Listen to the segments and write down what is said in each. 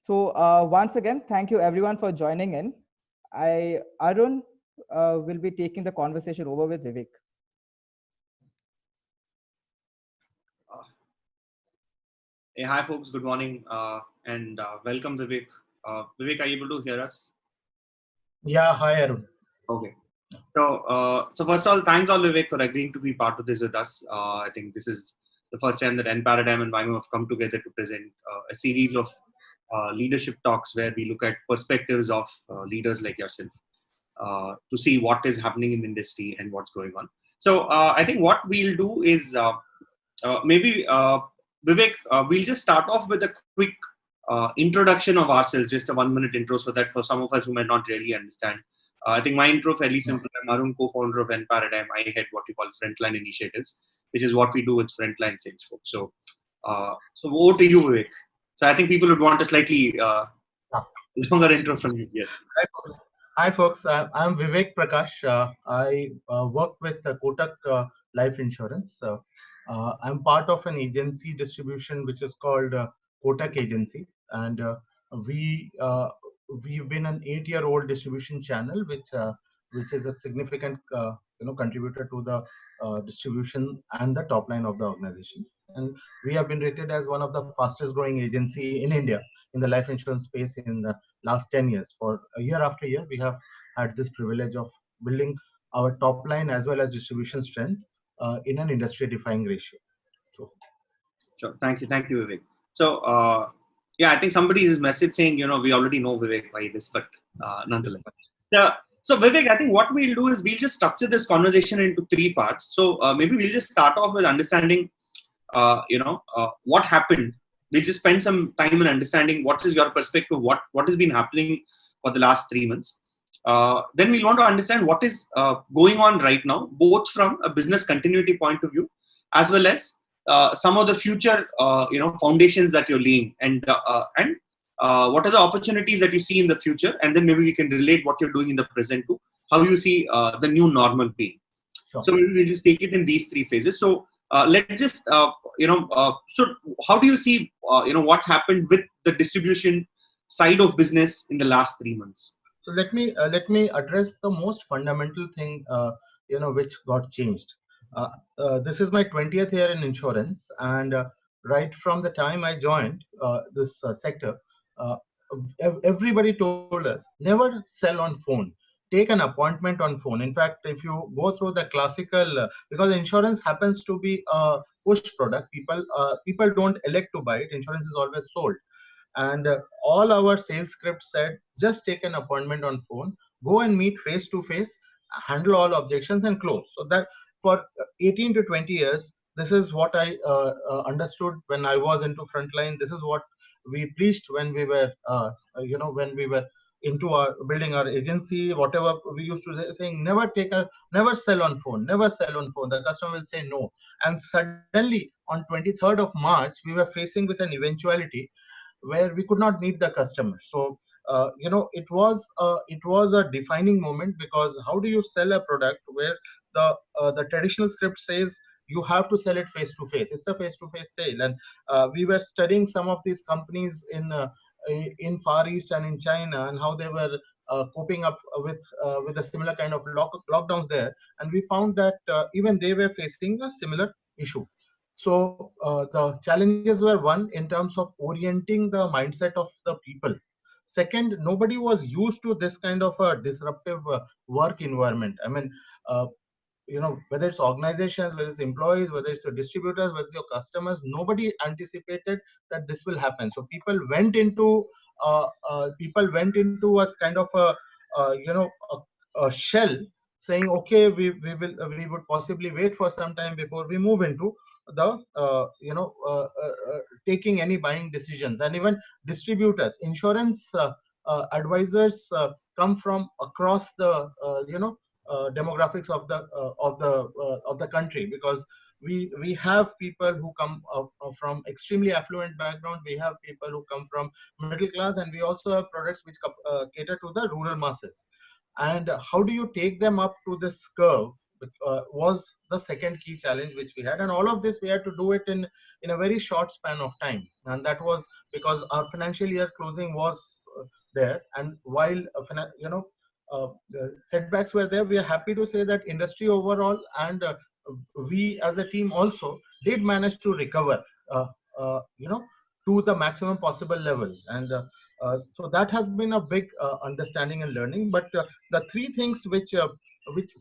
So once again, thank you everyone for joining in. Arun will be taking the conversation over with Vivek. Hey, hi folks, good morning and welcome Vivek. Vivek, are you able to hear us? Yeah, hi Arun. Okay. So first of all, thanks all Vivek for agreeing to be part of this with us. I think this is the first time that Enparadigm and Vymo have come together to present a series of leadership talks where we look at perspectives of leaders like yourself to see what is happening in the industry and what's going on. So I think what we'll do is maybe Vivek, we'll just start off with a quick introduction of ourselves, just a 1-minute intro, so that for some of us who might not really understand. I think my intro fairly simple. I'm Arun, co-founder of Enparadigm. I head what we call frontline initiatives, which is what we do with frontline sales folks. So over to you, Vivek. So I think people would want a slightly longer intro from you. Yes. Hi folks. I'm Vivek Prakash. I work with Kotak Life Insurance. I'm part of an agency distribution which is called Kotak Agency, and we've been an 8-year-old distribution channel, which is a significant contributor to the distribution and the top line of the organization. And we have been rated as one of the fastest growing agency in India in the life insurance space in the last 10 years. For year after year, we have had this privilege of building our top line as well as distribution strength in an industry-defining ratio. So, sure. Thank you, Vivek. So, yeah, I think somebody is message saying, we already know Vivek by this, but nonetheless. Yeah. So, Vivek, I think what we'll do is we'll just structure this conversation into 3 parts. So, maybe we'll just start off with understanding, what happened. We'll just spend some time in understanding what is your perspective, what has been happening for the last 3 months. Then we want to understand what is going on right now, both from a business continuity point of view, as well as some of the future, foundations that you're laying, and what are the opportunities that you see in the future, and then maybe we can relate what you're doing in the present to how you see the new normal being. Sure. So maybe we'll just take it in these 3 phases. So let's just, so how do you see, what's happened with the distribution side of business in the last 3 months? So let me address the most fundamental thing, which got changed. This is my 20th year in insurance, and right from the time I joined this sector, everybody told us never sell on phone. Take an appointment on phone. In fact, if you go through the classical, because insurance happens to be a push product, people don't elect to buy it. Insurance is always sold. And all our sales script said, just take an appointment on phone, go and meet face to face, handle all objections and close. So that for 18 to 20 years, this is what I understood when I was into frontline. This is what we preached when we were, into our building our agency. Whatever we used to saying, never sell on phone, never sell on phone. The customer will say no. And suddenly on 23rd of March, we were facing with an eventuality where we could not meet the customer. So it was a defining moment, because how do you sell a product where the traditional script says you have to sell it face to face? It's a face to face sale. And we were studying some of these companies in Far East and in China, and how they were coping up with a similar kind of lockdowns there, and we found that even they were facing a similar issue. So the challenges were, one, in terms of orienting the mindset of the people. Second, nobody was used to this kind of a disruptive work environment. I mean, whether it's organizations, whether it's employees, whether it's the distributors, whether it's your customers, nobody anticipated that this will happen. So people went into a kind of a shell, saying, okay, we would possibly wait for some time before we move into the taking any buying decisions. And even distributors, insurance advisors come from across the demographics of the country, because we have people who come from extremely affluent background, we have people who come from middle class, and we also have products which cater to the rural masses. And how do you take them up to this curve was the second key challenge which we had, and all of this we had to do it in a very short span of time, and that was because our financial year closing was there, and while the setbacks were there, we are happy to say that industry overall and we as a team also did manage to recover uh, uh, you know to the maximum possible level, and so that has been a big understanding and learning. But the three things which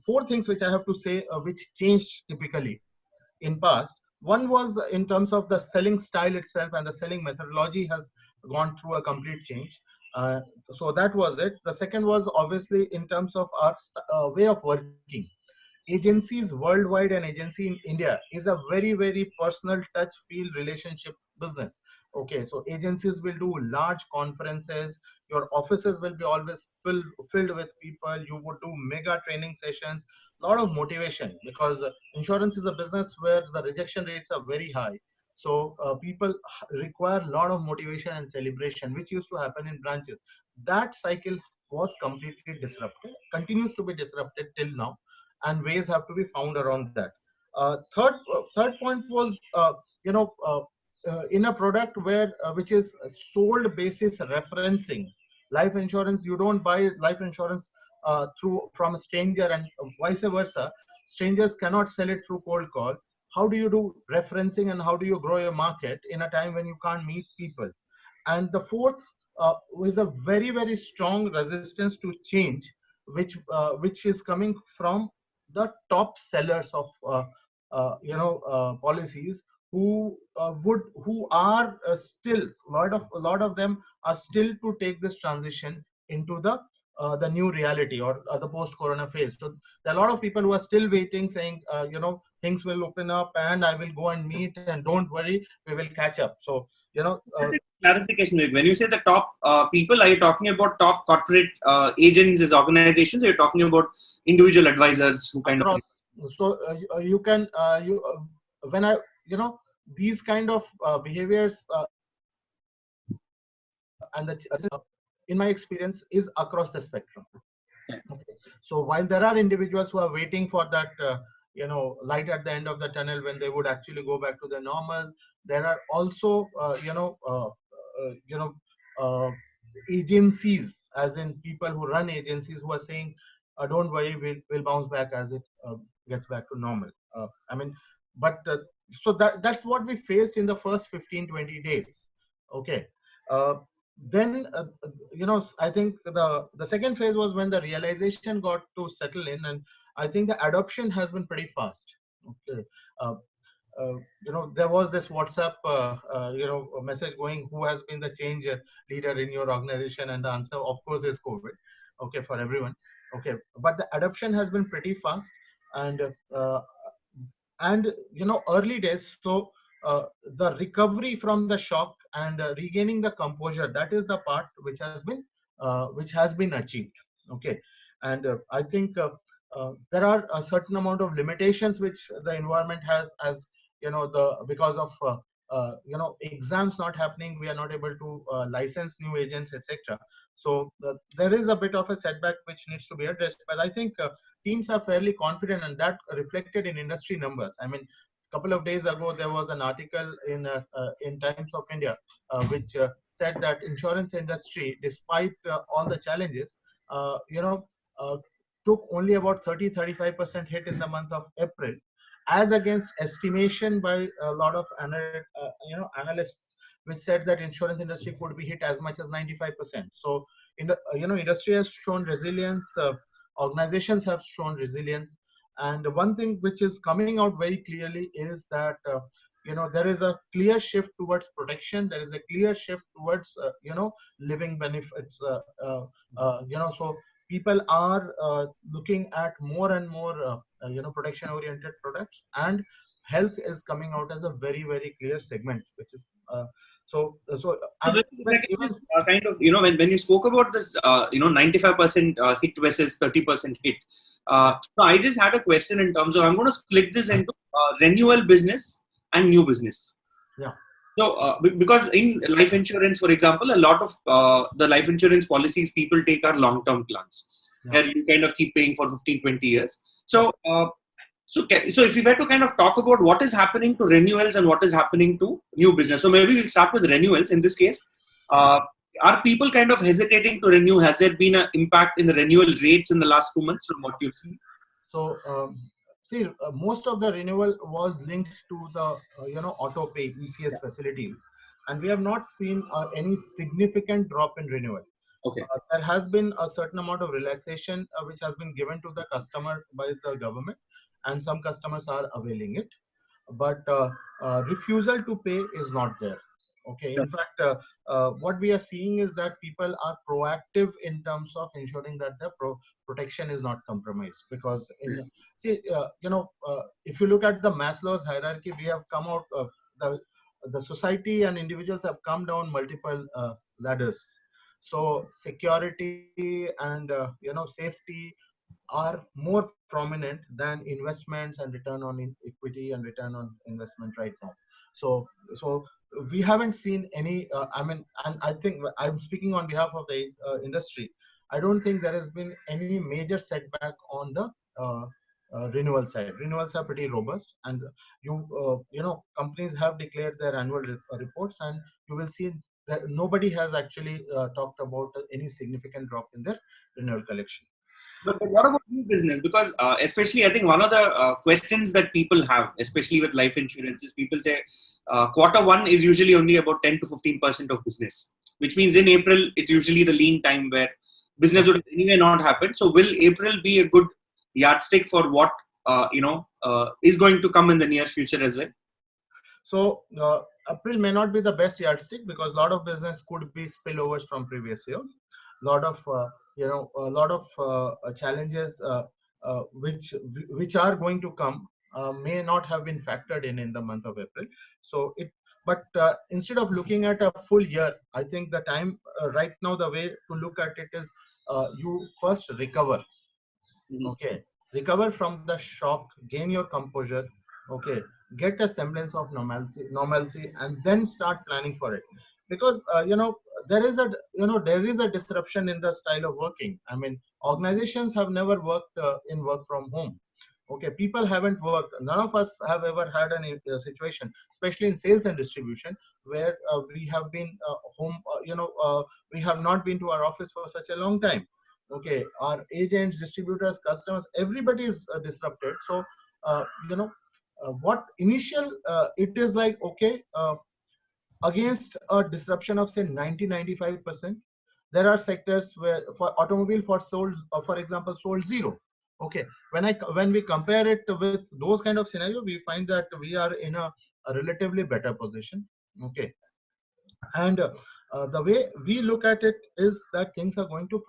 four things which I have to say which changed typically in past. One was in terms of the selling style itself, and the selling methodology has gone through a complete change. uh, so that was it. The second was obviously in terms of our way of working. Agencies worldwide and agency in India is a very, very personal touch feel relationship business. Okay, so agencies will do large conferences. Your offices will be always filled with people. You would do mega training sessions, a lot of motivation, because insurance is a business where the rejection rates are very high. So people require a lot of motivation and celebration, which used to happen in branches. That cycle was completely disrupted, continues to be disrupted till now, and ways have to be found around that. Third point was in a product where which is sold basis referencing. Life insurance, you don't buy life insurance through from a stranger, and vice versa. Strangers cannot sell it through cold call. How do you do referencing, and how do you grow your market in a time when you can't meet people? And the fourth is a very, very strong resistance to change, which is coming from the top sellers of policies, who are still, a lot of them are still to take this transition into the new reality, or the post corona phase. So there are a lot of people who are still waiting, saying things will open up and I will go and meet, and don't worry, we will catch up. So Just a clarification, Vivek. When you say the top people, are you talking about top corporate agents as organizations, or you're talking about individual advisors who kind of? So you can when I these kind of behaviors and in my experience is across the spectrum. Okay. Okay. So while there are individuals who are waiting for that light at the end of the tunnel when they would actually go back to the normal, there are also agencies, as in people who run agencies, who are saying don't worry, we'll bounce back as it gets back to normal. I mean, but so that's what we faced in the first 15-20 days. Okay. Then I think the second phase was when the realization got to settle in, and I think the adoption has been pretty fast. Okay. There was this WhatsApp message going, who has been the change leader in your organization, and the answer of course is COVID. Okay, for everyone. Okay, but the adoption has been pretty fast, and early days. So the recovery from the shock and regaining the composure, that is the part which has been achieved. Okay. And I think there are a certain amount of limitations which the environment has, as because of exams not happening, we are not able to license new agents, etc. So there is a bit of a setback which needs to be addressed, but I think teams are fairly confident, and that reflected in industry numbers. I mean, couple of days ago there was an article in Times of India which said that insurance industry, despite all the challenges, took only about 30-35% hit in the month of April, as against estimation by a lot of analysts, which said that insurance industry could be hit as much as 95%. So industry has shown resilience, organizations have shown resilience. And one thing which is coming out very clearly is that there is a clear shift towards protection. There is a clear shift towards living benefits. So people are looking at more and more protection-oriented products, and health is coming out as a very, very clear segment, which is Kind of, when you spoke about this, 95% hit versus 30% hit. So I just had a question in terms of, I'm going to split this into renewal business and new business. Yeah. So because in life insurance, for example, a lot of the life insurance policies people take are long-term plans, where you kind of keep paying for 15, 20 years. So So if we were to kind of talk about what is happening to renewals and what is happening to new business, so maybe we'll start with renewals. In this case, uh, are people kind of hesitating to renew? Has there been an impact in the renewal rates in the last 2 months from what you've seen? So see, most of the renewal was linked to the auto pay ECS facilities, and we have not seen any significant drop in renewal. Okay. There has been a certain amount of relaxation which has been given to the customer by the government, and some customers are availing it, but refusal to pay is not there. Okay, in fact, what we are seeing is that people are proactive in terms of ensuring that the protection is not compromised, because see, if you look at the Maslow's hierarchy, we have come out of the society, and individuals have come down multiple ladders. So security and safety are more prominent than investments and return on equity and return on investment right now. So we haven't seen any and I think I'm speaking on behalf of the industry. I don't think there has been any major setback on the renewal side. Renewals are pretty robust, and companies have declared their annual reports, and you will see that nobody has actually talked about any significant drop in their renewal collection. But what about new business? Because especially, I think one of the questions that people have, especially with life insurance, is people say Q1 is usually only about 10 to 15% of business, which means in April, it's usually the lean time where business would anyway not happen. So will April be a good yardstick for what, is going to come in the near future as well? So April may not be the best yardstick, because a lot of business could be spillovers from previous year. A lot of challenges which are going to come may not have been factored in the month of April. So but instead of looking at a full year, I think the time right now, the way to look at it is you first recover. Okay, recover from the shock, gain your composure. Okay, get a semblance of normalcy, and then start planning for it, because there is a disruption in the style of working. I mean, organizations have never worked in work from home. Okay, people haven't worked. None of us have ever had a situation, especially in sales and distribution, where we have been home. We have not been to our office for such a long time. Okay, our agents, distributors, customers, everybody is disrupted. So what initial it is like, okay, against a disruption of say 90-95%, there are sectors where, for automobile, for example, sold zero. Okay, when we compare it with those kind of scenario, we find that we are in a relatively better position. Okay, and the way we look at it is that things are going to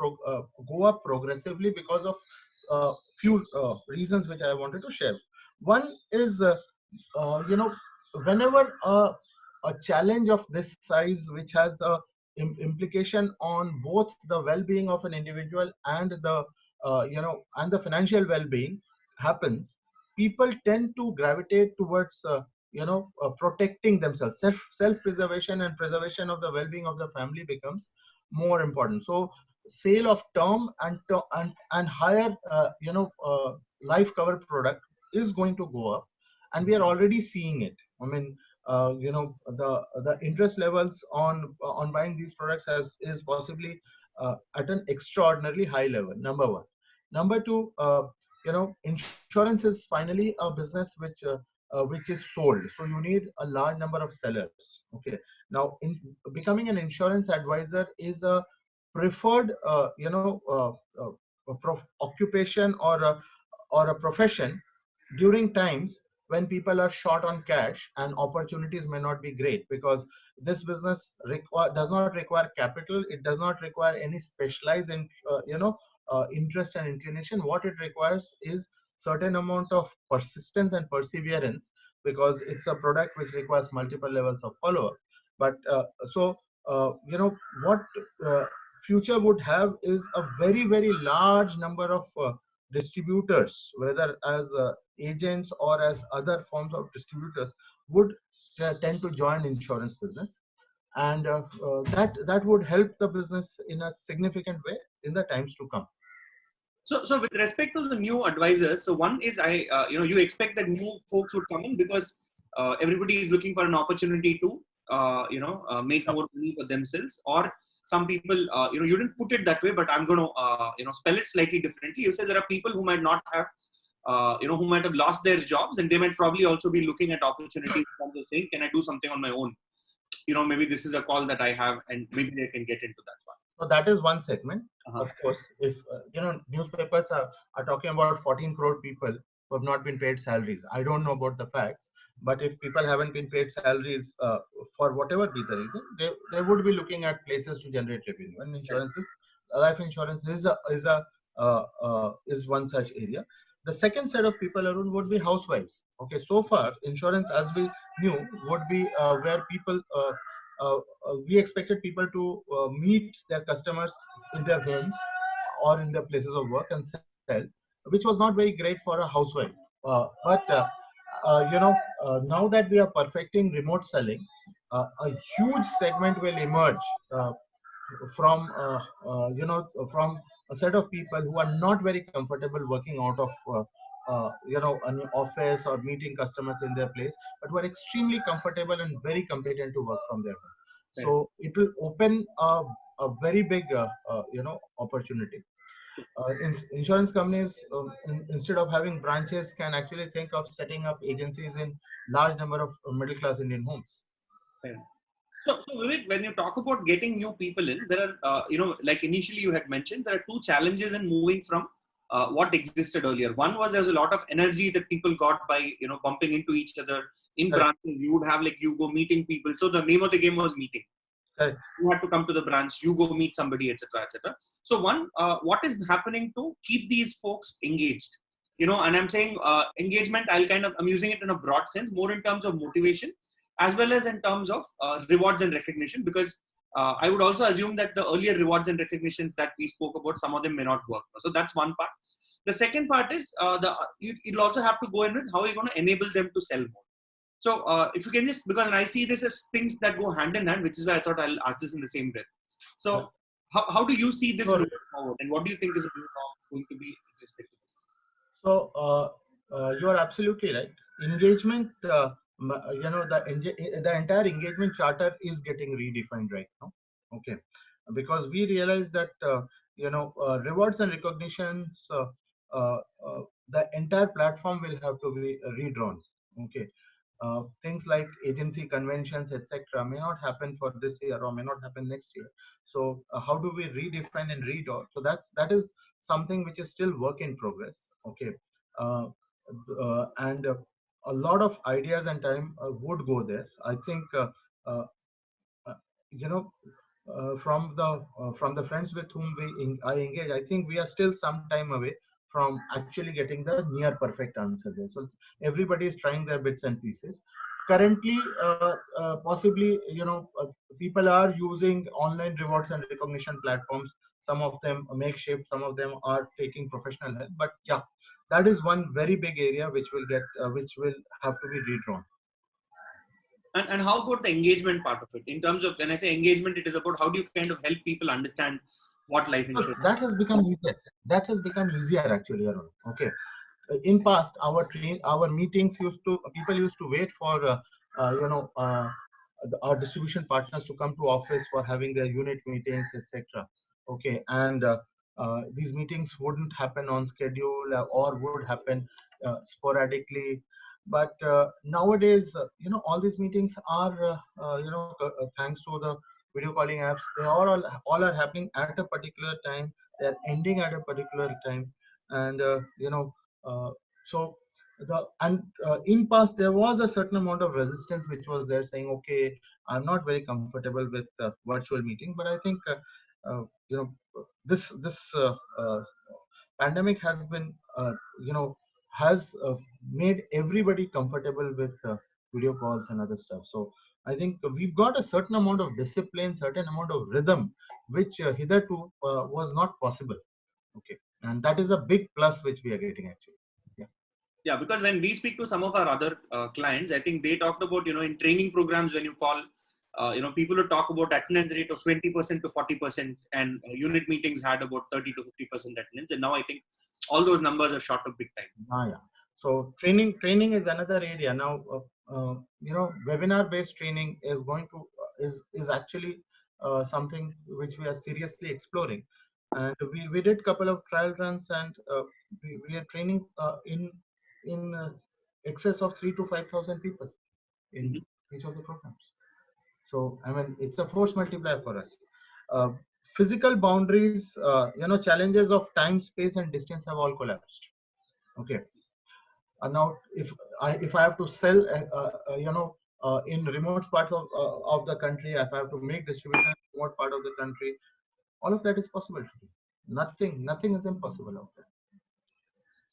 go up progressively because of few reasons which I wanted to share. One is whenever a challenge of this size, which has a implication on both the well-being of an individual and the and the financial well-being happens, people tend to gravitate towards protecting themselves. Self-preservation and preservation of the well-being of the family becomes more important. So sale of term and higher life cover product is going to go up, and we are already seeing it. I mean, the interest levels on buying these products is possibly at an extraordinarily high level. Number one. Number two, insurance is finally a business which is sold. So you need a large number of sellers. Okay. Now, in becoming an insurance advisor is a preferred, occupation or a profession during times when people are short on cash and opportunities may not be great, because this business does not require capital. It does not require any specialized interest and inclination. What it requires is certain amount of persistence and perseverance, because it's a product which requires multiple levels of follow-up. But what future would have is a very, very large number of distributors, whether as agents or as other forms of distributors, would tend to join insurance business, and that would help the business in a significant way in the times to come. So with respect to the new advisors, so one is you expect that new folks would come in because everybody is looking for an opportunity to make more money for themselves, or some people you didn't put it that way, but I'm going to spell it slightly differently. You said there are people who might not have who might have lost their jobs, and they might probably also be looking at opportunities in terms of saying, can I do something on my own? Maybe this is a call that I have, and maybe they can get into that one. So that is one segment. Of course, if newspapers are talking about 14 crore people who have not been paid salaries. I don't know about the facts, but if people haven't been paid salaries for whatever be the reason, they would be looking at places to generate revenue. And life insurance is one such area. The second set of people, Arun, would be housewives. Okay, so far insurance, as we knew, would be where people. We expected people to meet their customers in their homes or in their places of work and sell, which was not very great for a housewife. But now that we are perfecting remote selling, a huge segment will emerge from from a set of people who are not very comfortable working out of an office or meeting customers in their place, but who are extremely comfortable and very competent to work from their home. So it will open a very big opportunity. Insurance companies, instead of having branches, can actually think of setting up agencies in large number of middle class Indian homes. So Vivek, when you talk about getting new people in, there are, like initially you had mentioned, there are two challenges in moving from what existed earlier. One was there's a lot of energy that people got by, bumping into each other in branches. You would have you go meeting people. So the name of the game was meeting. You had to come to the branch, you go meet somebody, etc., etc. So what is happening to keep these folks engaged? And I'm saying engagement, I'm using it in a broad sense, more in terms of motivation, as well as in terms of rewards and recognition, because I would also assume that the earlier rewards and recognitions that we spoke about, some of them may not work. So that's one part. The second part is you'll also have to go in with how you're going to enable them to sell more. So if you can just, because I see this as things that go hand in hand, which is why I thought I'll ask this in the same breath. So how do you see this moving forward, and what do you think is going to be with respect to this? So you are absolutely right. Engagement, the entire engagement charter is getting redefined right now. Okay, because we realize that rewards and recognitions, the entire platform will have to be redrawn. Okay. Things like agency conventions, etc., may not happen for this year or may not happen next year. So how do we redefine and redraw? So that is something which is still work in progress. Okay, and a lot of ideas and time would go there. I think from the friends with whom I engage, I think we are still some time away from actually getting the near perfect answer there. So everybody is trying their bits and pieces. Currently, possibly, people are using online rewards and recognition platforms. Some of them makeshift, some of them are taking professional help. But yeah, that is one very big area which will have to be redrawn. And how about the engagement part of it? In terms of, when I say engagement, it is about how do you kind of help people understand what life insurance is? That has become easier. That has become easier actually, Arun. Okay. In past, our meetings people used to wait for our distribution partners to come to office for having their unit meetings, etc. Okay, and these meetings wouldn't happen on schedule or would happen sporadically. But nowadays, all these meetings are thanks to the video calling apps, they all are happening at a particular time. They're ending at a particular time, and so in past there was a certain amount of resistance which was there, saying, okay, I'm not very comfortable with virtual meeting. But I think this pandemic has been made everybody comfortable with video calls and other stuff. So I think we've got a certain amount of discipline, certain amount of rhythm, which hitherto was not possible. Okay, and that is a big plus which we are getting actually. Yeah, because when we speak to some of our other clients, I think they talked about, in training programs, when you call, people would talk about attendance rate of 20% to 40%, and unit meetings had about 30 to 50% attendance. And now I think all those numbers are shot up big time. Yeah. So training is another area now. Webinar based training is going to is actually something which we are seriously exploring, and we did couple of trial runs, and we are training in excess of 3 to 5,000 people in Mhm. each of the programs. So I mean, it's a force multiplier for us. Uh, Physical boundaries, challenges of time, space, and distance have all collapsed. Okay. Now, if I have to sell, in remote parts of the country, if I have to make distribution in remote part of the country, all of that is possible to do. Nothing is impossible out there.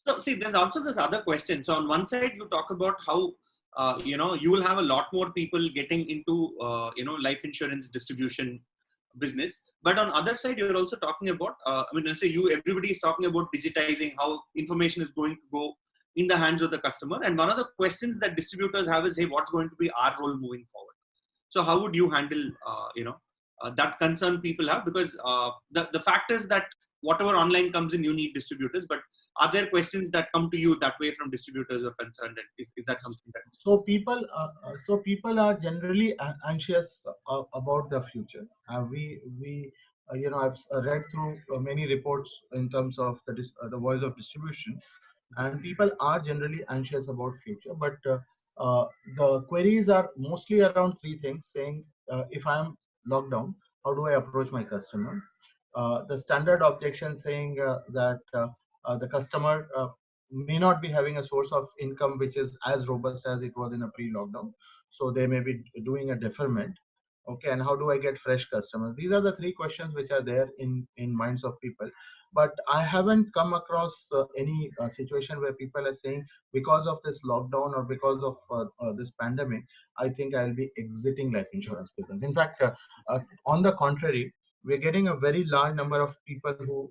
So see, there's also this other question. So on one side, you talk about how you will have a lot more people getting into life insurance distribution business, but on other side, you're also talking about let's say everybody is talking about digitizing, how information is going to go in the hands of the customer, and one of the questions that distributors have is, hey, what's going to be our role moving forward? So how would you handle that concern people have? Because the fact is that whatever online comes in, you need distributors, but are there questions that come to you that way from distributors or concerned? And is that something that... So people are generally anxious about the future. I've read through many reports in terms of the voice of distribution, and people are generally anxious about future. But uh, the queries are mostly around three things: saying, if I am locked down, how do I approach my customer? The standard objection saying that the customer may not be having a source of income which is as robust as it was in a pre-lockdown, so they may be doing a deferment. Okay, and how do I get fresh customers? These are the three questions which are there in minds of people. But I haven't come across any situation where people are saying, because of this lockdown or because of this pandemic, I think I'll be exiting life insurance business. In fact, on the contrary, we're getting a very large number of people who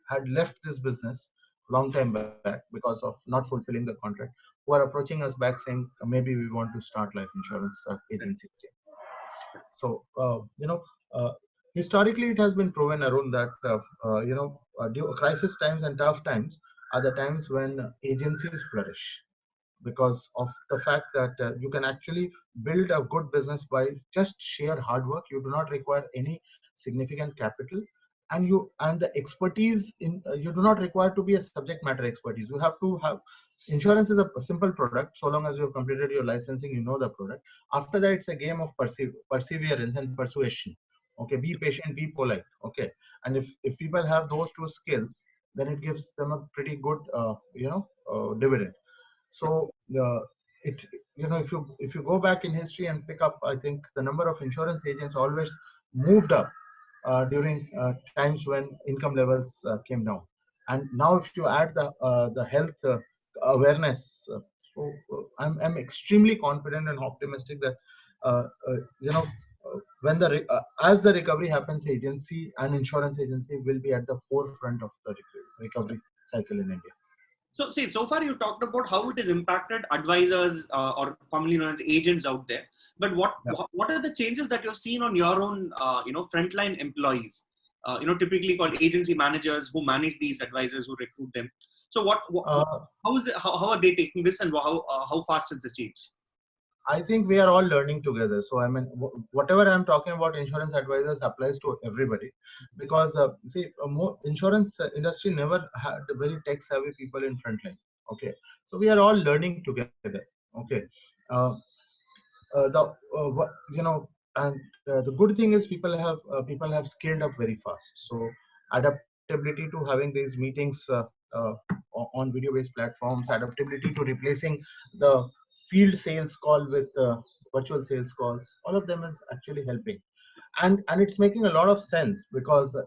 had left this business long time back because of not fulfilling the contract, who are approaching us back saying, maybe we want to start life insurance agency again. So, historically, it has been proven, Arun, that crisis times and tough times are the times when agencies flourish, because of the fact that you can actually build a good business by just sheer hard work. You do not require any significant capital, and the expertise in you do not require to be a subject matter expertise. You have to have... Insurance is a simple product. So long as you have completed your licensing, you know the product. After that, it's a game of perseverance and persuasion. Okay, be patient, be polite. Okay, and if people have those two skills, then it gives them a pretty good dividend. So it if you go back in history and pick up, I think the number of insurance agents always moved up during times when income levels came down. And now, if you add the health awareness, I'm extremely confident and optimistic that uh, uh, you know when as the recovery happens, agency and insurance agency will be at the forefront of the recovery cycle in India. So see, so far you talked about how it has impacted advisors or commonly known as agents out there. But Yeah. what are the changes that you've seen on your own, frontline employees? Typically called agency managers who manage these advisors who recruit them. So how are they taking this, and how fast is the change? I think we are all learning together. So I mean, whatever I'm talking about, insurance advisors applies to everybody, because insurance industry never had very tech savvy people in frontline. Okay, so we are all learning together. Okay, uh, the what, and the good thing is people have scaled up very fast. So adaptability to having these meetings on video based platforms, adaptability to replacing the field sales call with virtual sales calls, all of them is actually helping. And it's making a lot of sense, because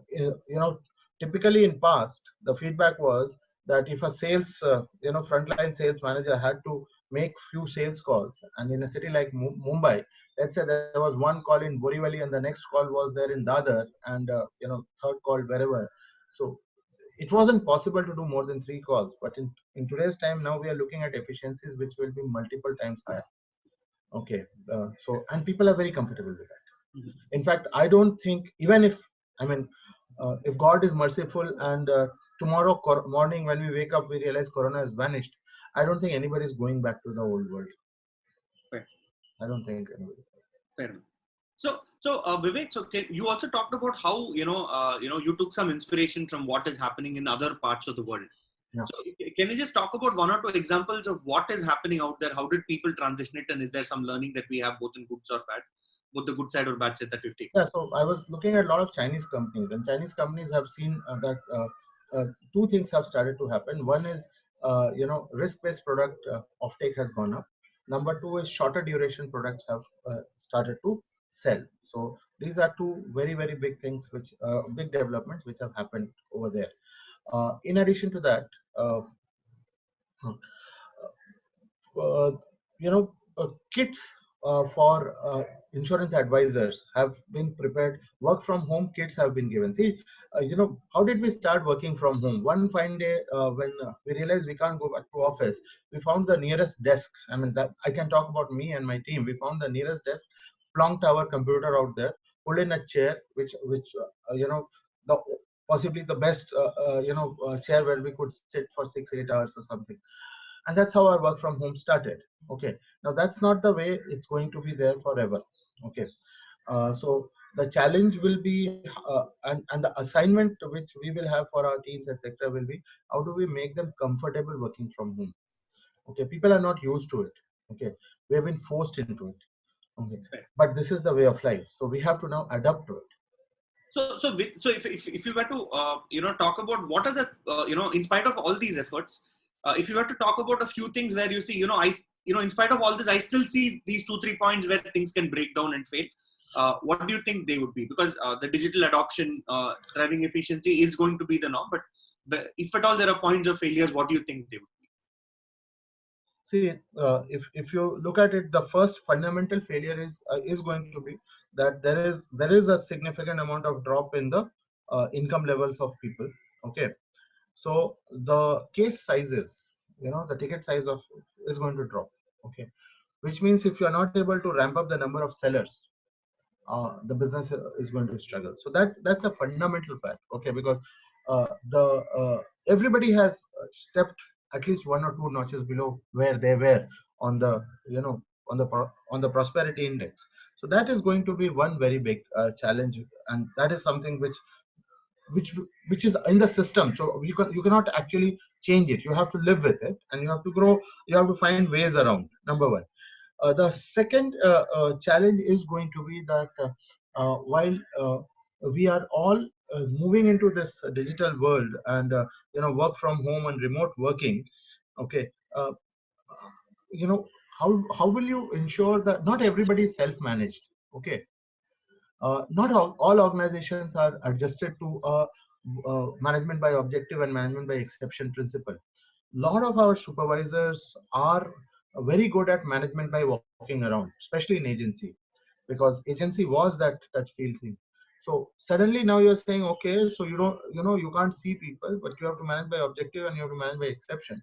typically in past, the feedback was that if a sales frontline sales manager had to make few sales calls, and in a city like Mumbai, let's say there was one call in Borivali and the next call was there in Dadar, and third call wherever. So it wasn't possible to do more than 3 calls. But in today's time, now we are looking at efficiencies which will be multiple times higher. Okay, and people are very comfortable with that. Mhm. In fact, I don't think, even if, I mean, if God is merciful and tomorrow morning when we wake up, we realize Corona has vanished. I don't think anybody is going back to the old world. Fair. I don't think anybody. Fair enough. So Vivek, so you also talked about how you took some inspiration from what is happening in other parts of the world. Yeah. So can you just talk about one or two examples of what is happening out there? How did people transition it, and is there some learning that we have both in goods or bad, both the good side or bad side that we've taken? Yeah, so I was looking at a lot of Chinese companies, and Chinese companies have seen that two things have started to happen. One is, risk-based product offtake has gone up. Number two is shorter duration products have started to sell. So these are two very, very big things, which big developments which have happened over there. In addition to that, uh, kits for insurance advisors have been prepared. Work from home kits have been given. See, how did we start working from home? One fine day, when we realized we can't go back to office, we found the nearest desk. I mean, that I can talk about me and my team. We found the nearest desk, plonked our computer out there, pulled in a chair, the possibly the best chair where we could sit for 6-8 hours or something, and that's how our work from home started. Okay, now that's not the way it's going to be there forever. Okay, so the challenge will be, and the assignment which we will have for our teams, etc., will be how do we make them comfortable working from home. Okay, people are not used to it. Okay, we have been forced into it. Okay, but this is the way of life, so we have to now adapt to it. So if you were to talk about what are the in spite of all these efforts, if you were to talk about a few things where you see in spite of all this, I still see these 2-3 points where things can break down and fail. What do you think they would be? Because the digital adoption, driving efficiency is going to be the norm, but if at all there are points of failures, what do you think they would be? See, if you look at it, the first fundamental failure is going to be that there is a significant amount of drop in the income levels of people. Okay, so the case sizes, the ticket size of is going to drop. Okay, which means if you are not able to ramp up the number of sellers, the business is going to struggle. So that's a fundamental fact. Okay, because the everybody has stepped at least 1 or 2 notches below where they were on the on the prosperity index. So that is going to be one very big challenge, and that is something which which is in the system. So you cannot actually change it. You have to live with it, and you have to grow. You have to find ways around. Number one. The second challenge is going to be that while we are all moving into this digital world, and work from home and remote working. Okay, uh, you know how will you ensure that not everybody is self-managed? Okay, not all organizations are adjusted to management by objective and management by exception principle. Lot of our supervisors are very good at management by walking around, especially in agency, because agency was that touch feel thing. So suddenly now you're saying, okay, so you can't see people, but you have to manage by objective and you have to manage by exception.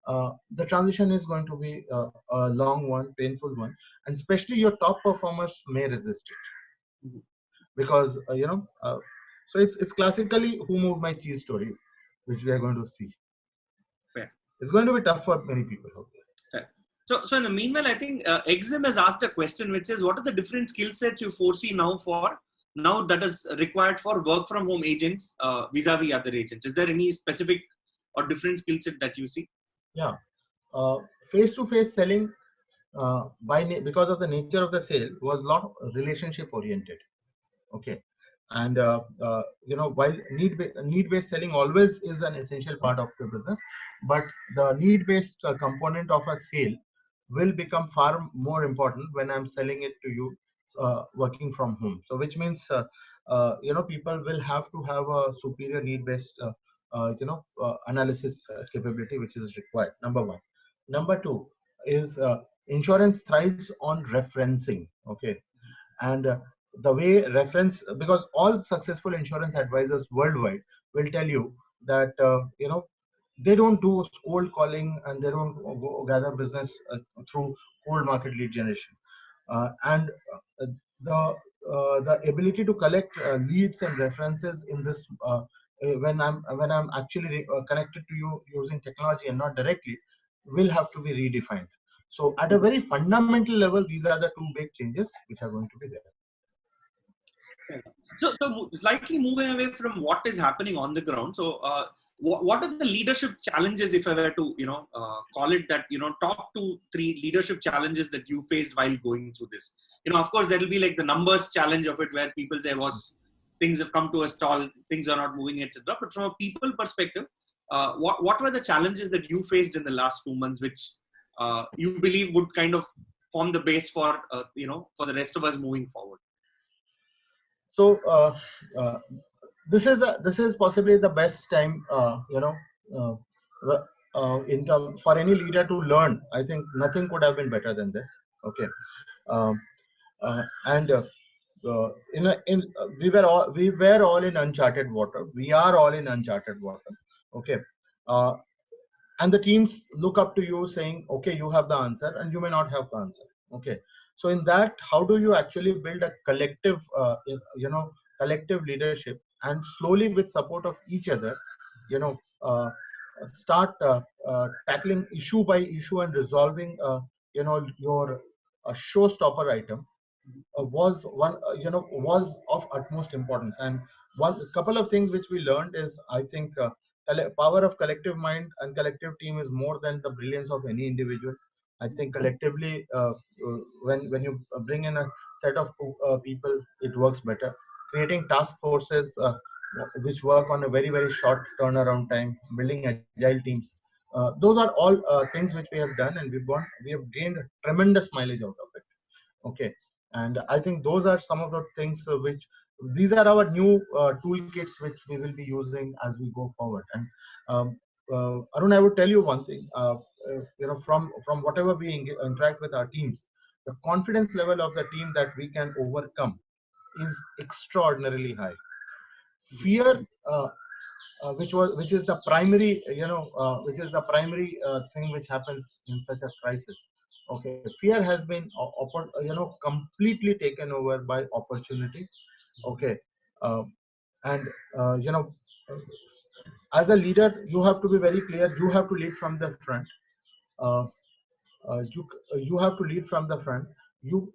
The transition is going to be a long one, painful one, and especially your top performers may resist it. Mhm. Because so it's classically who moved my cheese story, which we are going to see. Fair. It's going to be tough for many people out there. Fair. So in the meanwhile, I think Exim has asked a question which says, what are the different skill sets you foresee now that is required for work from home agents vis-a-vis other agents? Is there any specific or different skill set that you see? Yeah, face-to-face selling, because of the nature of the sale, was a lot relationship oriented. Okay, and while need-based selling always is an essential part of the business, but the need-based component of a sale will become far more important when I'm selling it to you working from home. So which means people will have to have a superior need-based analysis capability, which is required. Number one. Number two is insurance thrives on referencing. Okay, and the way reference, because all successful insurance advisors worldwide will tell you that they don't do cold calling, and they don't gather business through cold market lead generation, and the ability to collect leads and references in this when I'm actually connected to you using technology and not directly, will have to be redefined. So at a very fundamental level, these are the two big changes which are going to be there. So slightly moving away from what is happening on the ground. So, what are the leadership challenges, if I were to, call it that, top 2-3 leadership challenges that you faced while going through this? Of course, there will be like the numbers challenge of it, where people say, things have come to a stall, things are not moving, etc. But from a people perspective, what were the challenges that you faced in the last 2 months, which you believe would kind of form the base for, for the rest of us moving forward? So this is possibly the best time, uh, for any leader to learn. I think nothing could have been better than this. Okay, um, and we were all in uncharted water. We are all in uncharted water. Okay, uh, and the teams look up to you saying, okay, you have the answer, and you may not have the answer. Okay, so in that, how do you actually build a collective collective leadership, and slowly with support of each other, you know start tackling issue by issue and resolving your showstopper item, was of utmost importance. And one couple of things which we learned is, I think, power of collective mind and collective team is more than the brilliance of any individual. I think collectively, when you bring in a set of people, it works better. Creating task forces which work on a very, very short turnaround time, building agile teams, those are all things which we have done, and we have gained tremendous mileage out of it. Okay, and I think those are some of the things which, these are our new toolkits which we will be using as we go forward. And Arun, I would tell you one thing, from whatever we interact with our teams, the confidence level of the team that we can overcome is extraordinarily high. Fear, which is the primary, thing which happens in such a crisis. Okay, fear has been completely taken over by opportunity. Okay, uh, and as a leader, you have to be very clear. You have to lead from the front. uh, you have to lead from the front. You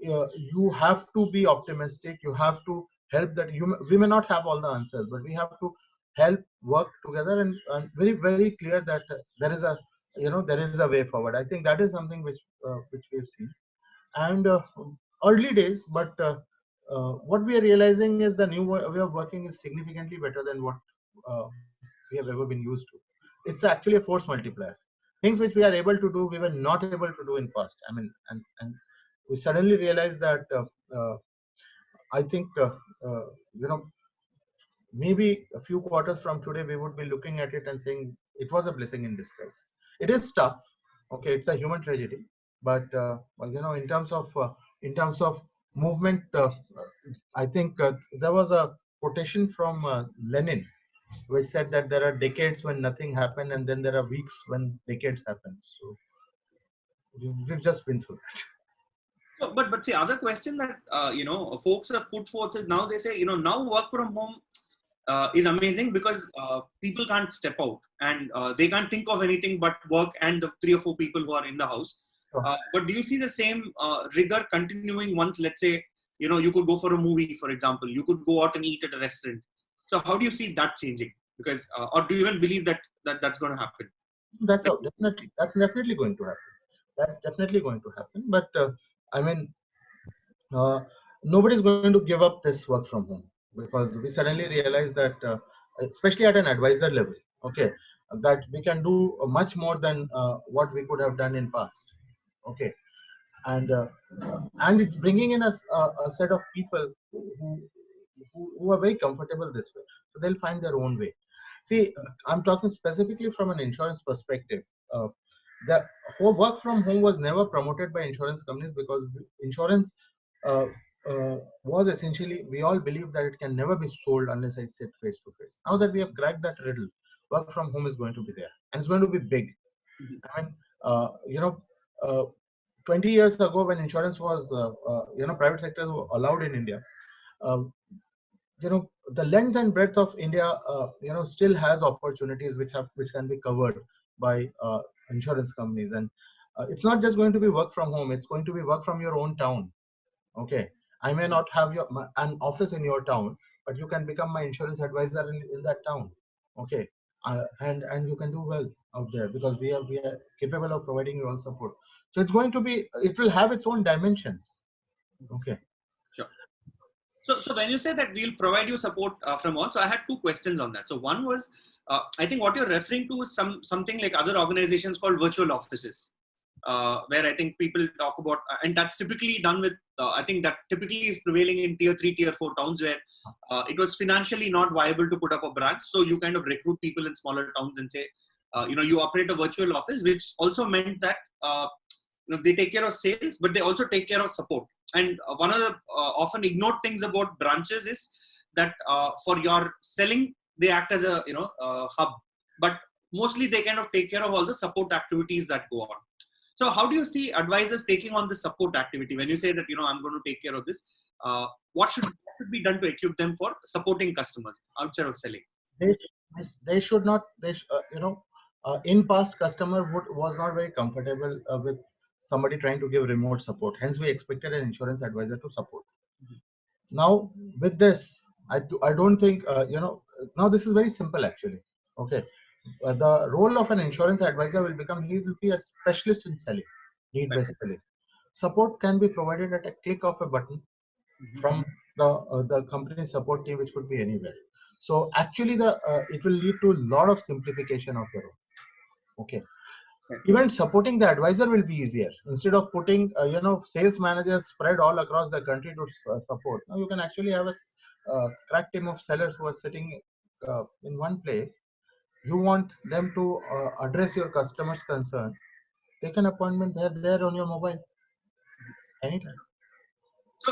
have to be optimistic. You have to help that we may not have all the answers, but we have to help work together, and very, very clear that there is a way forward. I think that is something which we have seen. And early days, but what we are realizing is the new way of working is significantly better than what we have ever been used to. It's actually a force multiplier. Things which we are able to do, we were not able to do in past. I mean, and we suddenly realized that I think maybe a few quarters from today, we would be looking at it and saying it was a blessing in disguise. It is tough. Okay, it's a human tragedy, but in terms of movement, I think there was a quotation from Lenin, which said that there are decades when nothing happened, and then there are weeks when decades happen. So we've just been through that. So, but the other question that folks have put forth is, now they say, now work from home is amazing because people can't step out, and they can't think of anything but work and the 3 or 4 people who are in the house. But do you see the same rigor continuing once, let's say, you could go for a movie, for example, you could go out and eat at a restaurant? So how do you see that changing? Because or do you even believe that's going to happen? That's definitely going to happen. That's definitely going to happen. But I mean, nobody's going to give up this work from home, because we suddenly realize that, especially at an advisor level, okay, that we can do much more than what we could have done in past. Okay, and it's bringing in a set of people who are very comfortable this way, so they'll find their own way. See, I'm talking specifically from an insurance perspective. uh, the whole work from home was never promoted by insurance companies, because insurance uh, was essentially, we all believe that it can never be sold unless I sit face to face. Now that we have cracked that riddle, work from home is going to be there, and it's going to be big. I mean, uh, you know, uh, 20 years ago, when insurance was, private sector was allowed in India, uh, the length and breadth of India, still has opportunities which can be covered by insurance companies, and it's not just going to be work from home. It's going to be work from your own town. Okay, I may not have an office in your town, but you can become my insurance advisor in that town. Okay, and you can do well out there because we are capable of providing you all support. So it will have its own dimensions. Okay. Sure. So when you say that we'll provide you support from all, so I had two questions on that. So one was, I think what you're referring to is something like other organizations called virtual offices, where I think people talk about, and that's typically done with, I think that typically is prevailing in tier 3, tier 4 towns where it was financially not viable to put up a branch. So you kind of recruit people in smaller towns and say, you operate a virtual office, which also meant that they take care of sales, but they also take care of support. And one of the often ignored things about branches is that for your selling, they act as a hub, but mostly they kind of take care of all the support activities that go on. So how do you see advisors taking on the support activity when you say that I'm going to take care of this? What should be done to equip them for supporting customers outside of selling? They should not. In past, customer was not very comfortable with somebody trying to give remote support. Hence, we expected an insurance advisor to support. Now, with this, I don't think Now, this is very simple actually. Okay, the role of an insurance advisor will become he will be a specialist in selling, need-based selling. Support can be provided at a click of a button from the company support team, which could be anywhere. So actually, it will lead to a lot of simplification of the role. Okay. Even supporting the advisor will be easier. Instead of putting sales managers spread all across the country to support, now you can actually have a crack team of sellers who are sitting in one place. You want them to address your customer's concern, take an appointment there on your mobile anytime.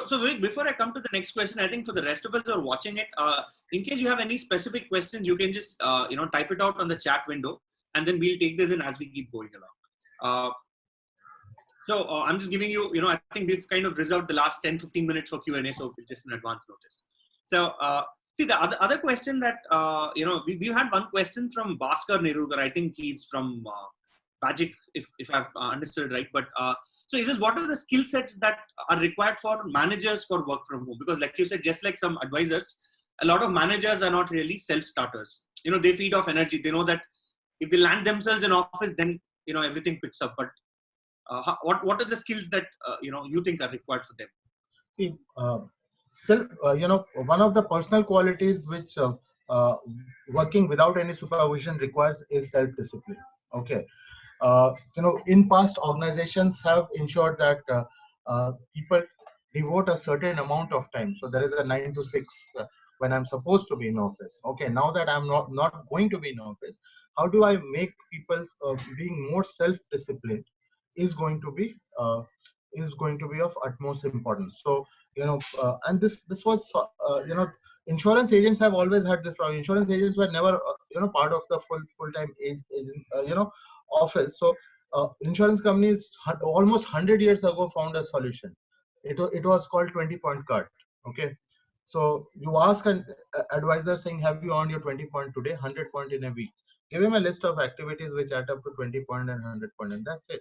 So Vivek, before I come to the next question, I think for the rest of us who are watching it, in case you have any specific questions, you can just type it out on the chat window, and then we'll take this in as we keep going along. So I'm just giving you, I think we've kind of reserved the last 10-15 minutes for Q&A, so it's just an advance notice. So see, the other question that, we've had one question from Bhaskar Nerurkar. I think he's from Magic, if I've understood right. But so he says, what are the skill sets that are required for managers for work from home? Because like you said, just like some advisors, a lot of managers are not really self-starters. They feed off energy. They know that if they land themselves in office, then, everything picks up. But what are the skills that, you think are required for them? See, one of the personal qualities which working without any supervision requires is self-discipline. Okay. In past, organizations have ensured that people devote a certain amount of time. So there is a 9 to 6 when I'm supposed to be in office. Okay, now that I'm not going to be in office, how do I make people being more self-disciplined is going to be of utmost importance. So and this was insurance agents have always had this problem. Insurance agents were never part of the full-time agent office. So insurance companies almost 100 years ago found a solution. It was called 20-point card. Okay, so you ask an advisor saying, have you earned your 20 point today, 100 point in a week? Give him a list of activities which add up to 20 point and 100 point, and that's it.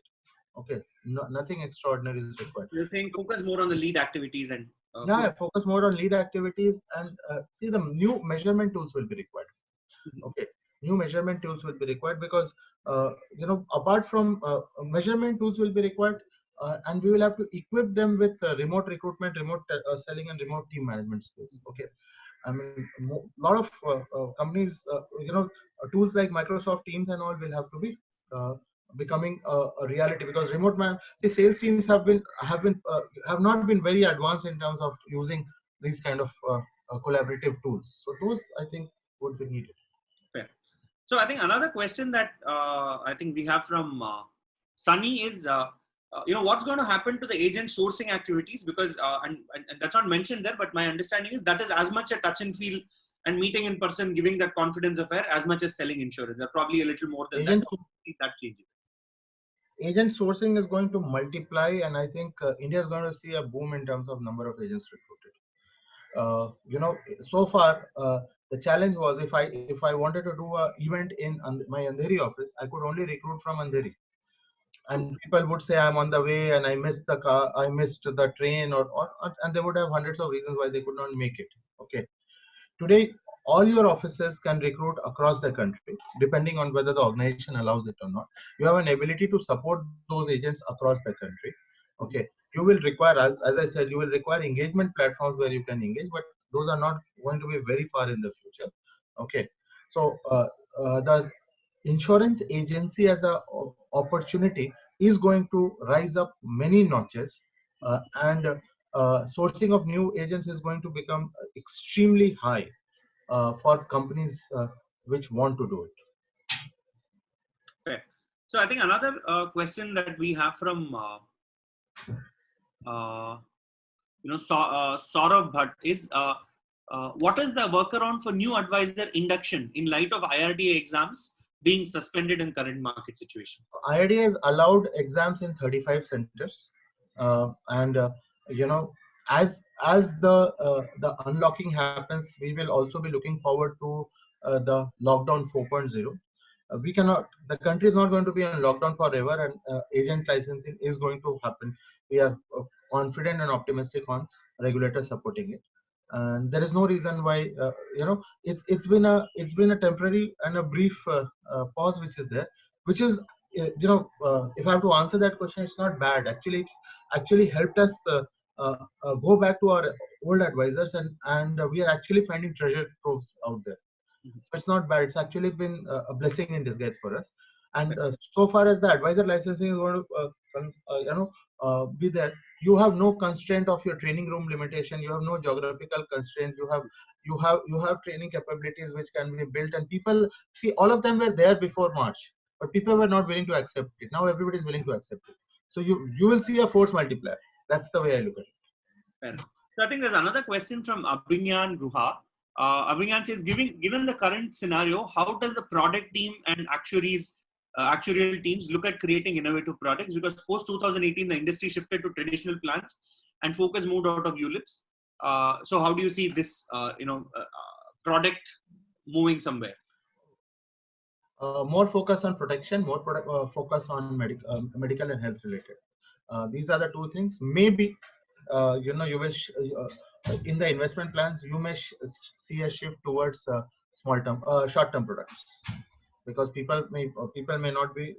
Okay, nothing extraordinary is required. You're saying focus more on the lead activities and focus more on lead activities, and see, the new measurement tools will be required. Okay, new measurement tools will be required because apart from measurement tools will be required, and we will have to equip them with remote recruitment, remote selling, and remote team management skills. Okay, I mean, a lot of companies, tools like Microsoft Teams and all will have to be becoming a reality, because sales teams have not been very advanced in terms of using these kind of collaborative tools. So those, I think, would be needed. Fair. So I think another question that I think we have from Sunny is, what's going to happen to the agent sourcing activities? Because and that's not mentioned there, but my understanding is that is as much a touch and feel and meeting in person, giving that confidence affair as much as selling insurance. They're probably a little more than that changing. Agent sourcing is going to multiply, and I think India is going to see a boom in terms of number of agents recruited. so far the challenge was if I wanted to do a event in my Andheri office, I could only recruit from Andheri, and people would say I'm on the way and I missed the car, I missed the train, or and they would have hundreds of reasons why they could not make it. Okay, today all your offices can recruit across the country depending on whether the organization allows it or not. You have an ability to support those agents across the country. Okay, you will require, as I said, you will require engagement platforms where you can engage, but those are not going to be very far in the future. Okay, so the insurance agency as a opportunity is going to rise up many notches, and sourcing of new agents is going to become extremely high for companies which want to do it. Okay. So I think another question that we have from Saurabh Bhatt is what is the workaround for new advisor induction in light of IRDA exams being suspended in current market situation? IRDA has allowed exams in 35 centers, and as the unlocking happens, we will also be looking forward to the lockdown 4.0. We cannot, the country is not going to be on lockdown forever, and agent licensing is going to happen. We are confident and optimistic on regulators supporting it, and there is no reason why it's been a temporary and a brief pause which is there, which is if I have to answer that question, it's not bad. Actually, it's actually helped us go back to our old advisors, and we are actually finding treasure troves out there. So it's not bad. It's actually been a blessing in disguise for us. And so far as the advisor licensing is going to be there, you have no constraint of your training room limitation. You have no geographical constraint. You have training capabilities which can be built. And people see, all of them were there before March, but people were not willing to accept it. Now everybody is willing to accept it. So you will see a force multiplier. That's the way I look at it. Fair. So I think there's another question from Abhinyan Ruha. Abhinyan says, given the current scenario, how does the product team and actuarial teams look at creating innovative products? Because post 2018, the industry shifted to traditional plans and focus moved out of ULIPs. So how do you see this, product moving somewhere? More focus on protection, more focus on medical and health related. These are the two things. Maybe you wish in the investment plans you may see a shift towards short term products, because people may not be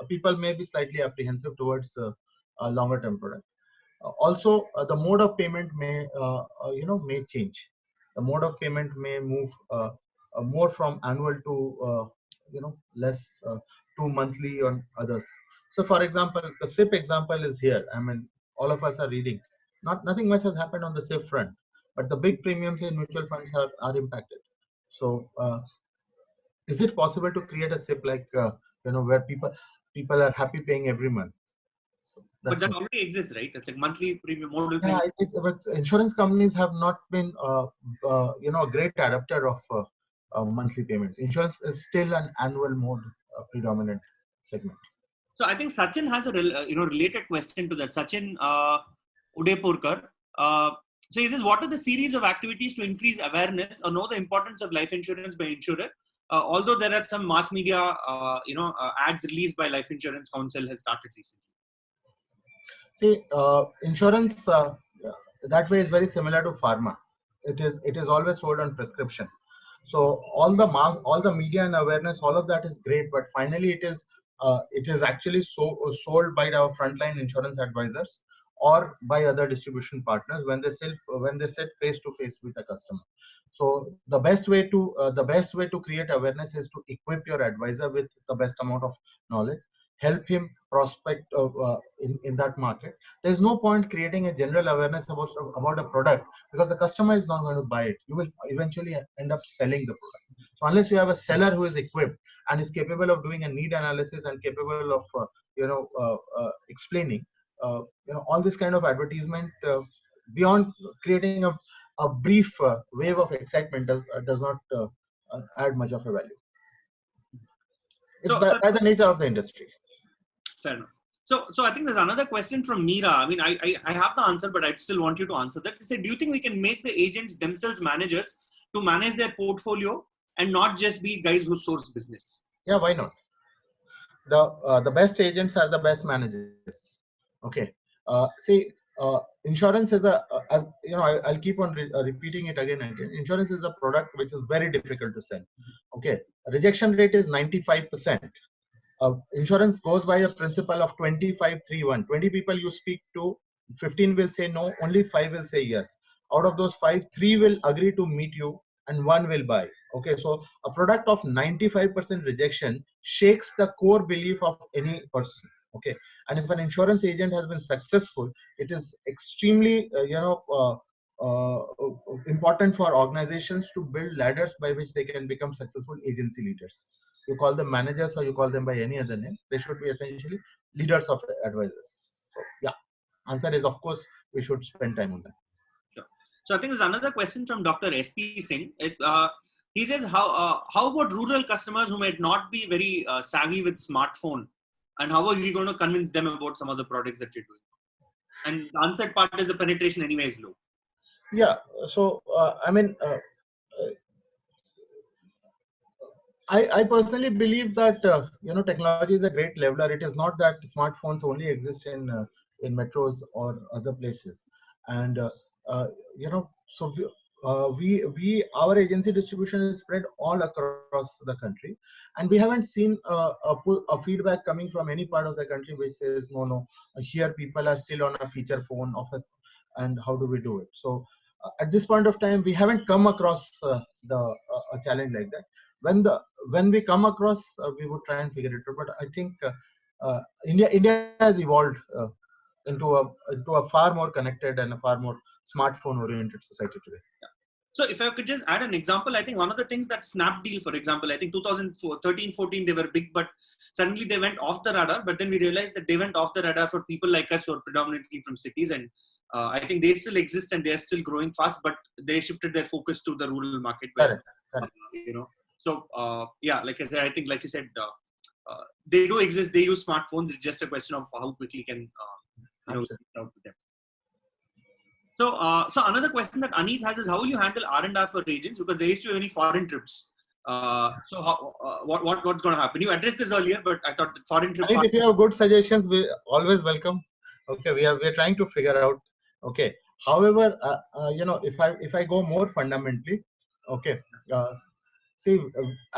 people may be slightly apprehensive towards a longer term product. Also, the mode of payment may change. The mode of payment may move more from annual to less to monthly on others. So, for example, the SIP example is here. I mean, all of us are reading. Nothing much has happened on the SIP front, but the big premiums in mutual funds are impacted. So, is it possible to create a SIP like where people are happy paying every month? But that already exists, right? It's a monthly premium model. Yeah, but insurance companies have not been a great adapter of monthly payment. Insurance is still an annual mode predominant segment. So I think Sachin has a related question to that. Sachin Udaypurkar. So he says, what are the series of activities to increase awareness or know the importance of life insurance by insurer? Although there are some mass media, ads released by Life Insurance Council has started recently. See, insurance that way is very similar to pharma. It is always sold on prescription. So all the media and awareness, all of that is great, but finally it is actually sold by our frontline insurance advisors or by other distribution partners when they sit face to face with the customer. So the best way to create awareness is to equip your advisor with the best amount of knowledge, help him prospect in that market. There's no point creating a general awareness about a product, because the customer is not going to buy it. You will eventually end up selling the product. So unless you have a seller who is equipped and is capable of doing a need analysis and capable of explaining all this kind of advertisement, beyond creating a brief wave of excitement, does not add much of a value. It's by the nature of the industry. Fair enough. So I think there's another question from Meera. I mean, I have the answer, but I'd still want you to answer that. Say, do you think we can make the agents themselves managers to manage their portfolio and not just be guys who source business? Yeah, why not? The best agents are the best managers. Okay. See, insurance is as you know, I'll keep on repeating it again and again. Insurance is a product which is very difficult to sell. Okay. Rejection rate is 95%. Insurance goes by a principle of 25-3-1. 20 people you speak to, 15 will say no, only 5 will say yes. Out of those 5, 3 will agree to meet you and 1 will buy. Okay, so a product of 95% rejection shakes the core belief of any person. Okay, and if an insurance agent has been successful, it is extremely important for organizations to build ladders by which they can become successful agency leaders. You call them managers or you call them by any other name, they should be essentially leaders of advisors. So yeah, answer is of course we should spend time on that. Sure. So I think there's another question from Dr. S.P. Singh. He says, how about rural customers who might not be very savvy with smartphone, and how are you going to convince them about some of the products that you're doing? And the unsaid part is the penetration anyway is low. Yeah, so I personally believe that technology is a great leveler. It is not that smartphones only exist in metros or other places, and so we our agency distribution is spread all across the country, and we haven't seen a feedback coming from any part of the country which says no, here people are still on a feature phone office, and how do we do it? So at this point of time, we haven't come across a challenge like that. When we come across, we would try and figure it out. But I think India has evolved into a far more connected and a far more smartphone oriented society today. Yeah. So if I could just add an example, I think one of the things that Snapdeal, for example, I think 2013-14 they were big, but suddenly they went off the radar. But then we realized that they went off the radar for people like us who are predominantly from cities, and I think they still exist and they are still growing fast, but they shifted their focus to the rural market. Where, Correct. So like I said, I think like you said, they do exist. They use smartphones. It's just a question of how quickly can reach out to them. So another question that Aneet has is, how will you handle R&R for agents, because there used to be any foreign trips. So what's going to happen? You addressed this earlier, but I thought the foreign trip. If you have good suggestions, we always welcome. Okay, we are trying to figure out. Okay, however, if I go more fundamentally, okay, see,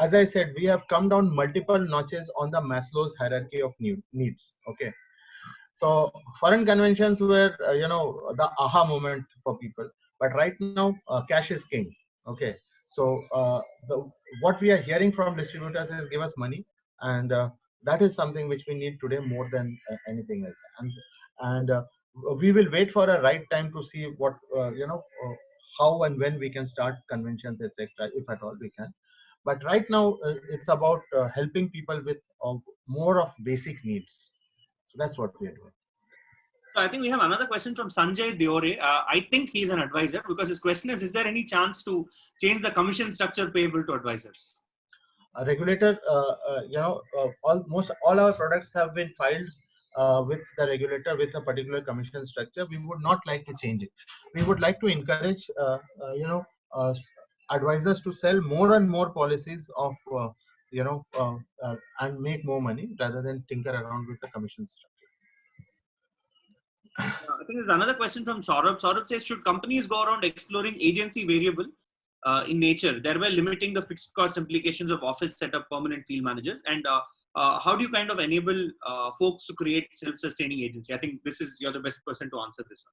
as I said, we have come down multiple notches on the Maslow's hierarchy of needs. Okay. So foreign conventions were, the aha moment for people. But right now, cash is king. Okay. So what we are hearing from distributors is give us money, and that is something which we need today more than anything else. And we will wait for a right time to see what how and when we can start conventions, etc. If at all we can. But right now, it's about helping people with more of basic needs. So that's what we are doing. So I think we have another question from Sanjay Diore. I think he's an advisor, because his question is there any chance to change the commission structure payable to advisors? A regulator, almost all our products have been filed with the regulator with a particular commission structure. We would not like to change it. We would like to encourage, advisors to sell more and more policies of, and make more money rather than tinker around with the commission structure. I think there's another question from Saurabh. Saurabh says, should companies go around exploring agency variable in nature, thereby limiting the fixed cost implications of office setup, permanent field managers? And how do you kind of enable folks to create self-sustaining agency? I think you're the best person to answer this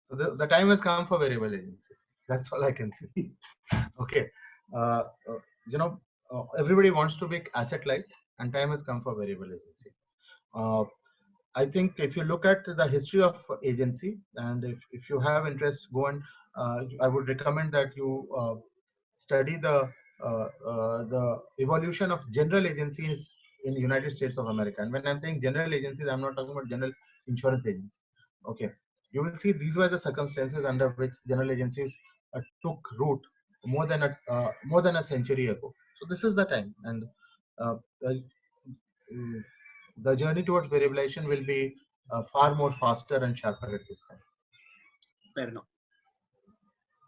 one. So the time has come for variable agency. That's all I can say. Okay. Everybody wants to be asset light, and time has come for variable agency. I think if you look at the history of agency, and if you have interest, go and I would recommend that you study the evolution of general agencies in the United States of America. And when I'm saying general agencies, I'm not talking about general insurance agencies. Okay, you will see these were the circumstances under which general agencies took root more than a century ago. So this is the time, and the journey towards variabilization will be far more faster and sharper at this time. Fair enough.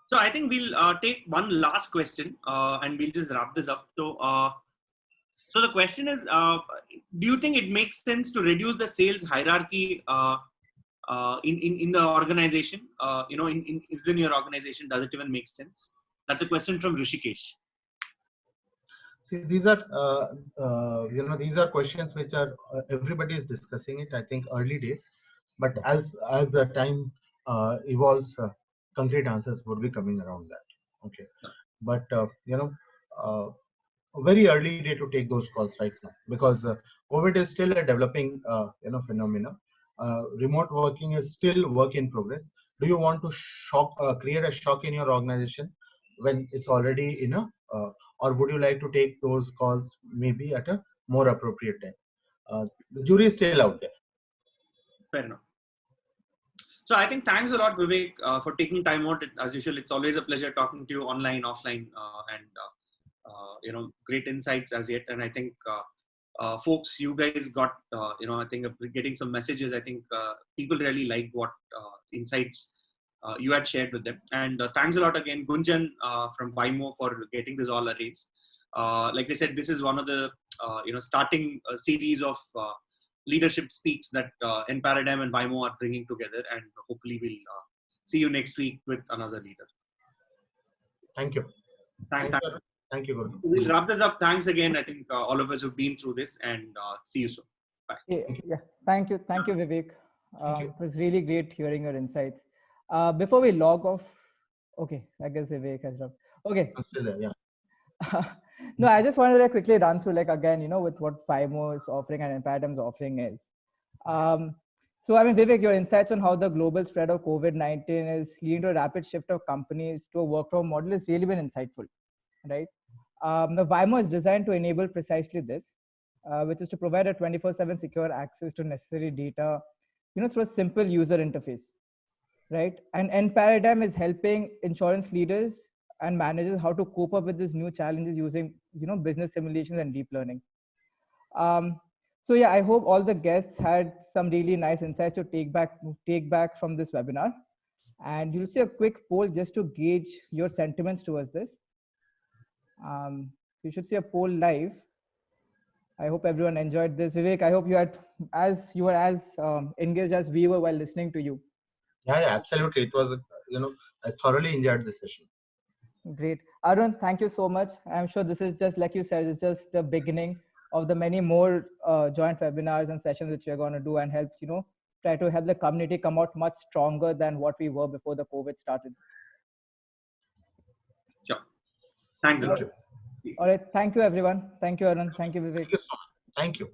So I think we'll take one last question and we'll just wrap this up. So the question is, do you think it makes sense to reduce the sales hierarchy in the organization? Within your organization, does it even make sense? That's a question from Rishikesh. See, these are these are questions which are everybody is discussing it. I think early days, but as the time evolves, concrete answers would be coming around that. Okay, but very early day to take those calls right now, because COVID is still a developing phenomena. Remote working is still work in progress. Do you want to create a shock in your organization when it's already in a or would you like to take those calls maybe at a more appropriate time? The jury is still out there. Fair enough. So I think thanks a lot, Vivek, for taking time out. As usual, it's always a pleasure talking to you online, offline, and great insights as yet. And I think folks, you guys got, I think getting some messages. I think people really like what insights you had shared with them. And thanks a lot again, Gunjan from Vymo, for getting this all arranged. Like I said, this is one of the starting series of leadership speaks that Enparadigm and Vymo are bringing together, and hopefully we'll see you next week with another leader. Thank you. Thank you, Guru. We'll wrap this up. Thanks again. I think all of us have been through this, and see you soon. Bye. Yeah. Thank you, Vivek. It was really great hearing your insights. Before we log off, okay, I guess Vivek has dropped. Okay. I'm still there, yeah. No, I just wanted to quickly run through, again, with what Vymo is offering and Enparadigm's offering is. So, I mean, Vivek, your insights on how the global spread of COVID-19 is leading to a rapid shift of companies to a work from model has really been insightful, right? The Vymo is designed to enable precisely this, which is to provide a 24/7 secure access to necessary data, through a simple user interface, right? And Enparadigm is helping insurance leaders and managers how to cope up with these new challenges using, business simulations and deep learning. So yeah, I hope all the guests had some really nice insights to take back from this webinar. And you'll see a quick poll just to gauge your sentiments towards this. You should see a poll live. I hope everyone enjoyed this. Vivek, I hope you were as engaged as we were while listening to you. Yeah, absolutely. It was, I thoroughly enjoyed the session. Great. Arun, thank you so much. I'm sure this is just, like you said, it's just the beginning of the many more joint webinars and sessions which we're going to do and help, try to help the community come out much stronger than what we were before the COVID started. Sure. Thanks a lot. All right. Thank you, everyone. Thank you, Arun. Thank you, Vivek. Thank you so much. Thank you.